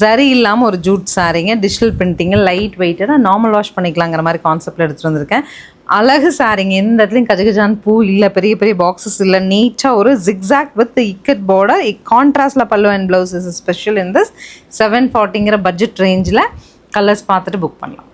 சரி இல்லாமல் ஒரு ஜூட் சாரீங்க, டிஜிட்டல் பிரிண்டிங்கு, லைட் வெயிட்டடாக நார்மல் வாஷ் பண்ணிக்கலாங்கிற மாதிரி கான்செப்டில் எடுத்துகிட்டு வந்திருக்கேன். அழகு சாரீங்க, எந்த இடத்துலையும் கஜகஜான் பூ இல்லை, பெரிய பெரிய பாக்ஸஸ் இல்லை, நீட்டாக ஒரு ஜிக்ஸாக் வித் இக்கட் பார்டர், கான்ட்ராஸ்டில் பல்லு and blouse is special in this 740ங்கிற பட்ஜெட் ரேஞ்சில். கலர்ஸ் பார்த்துட்டு புக் பண்ணலாம்.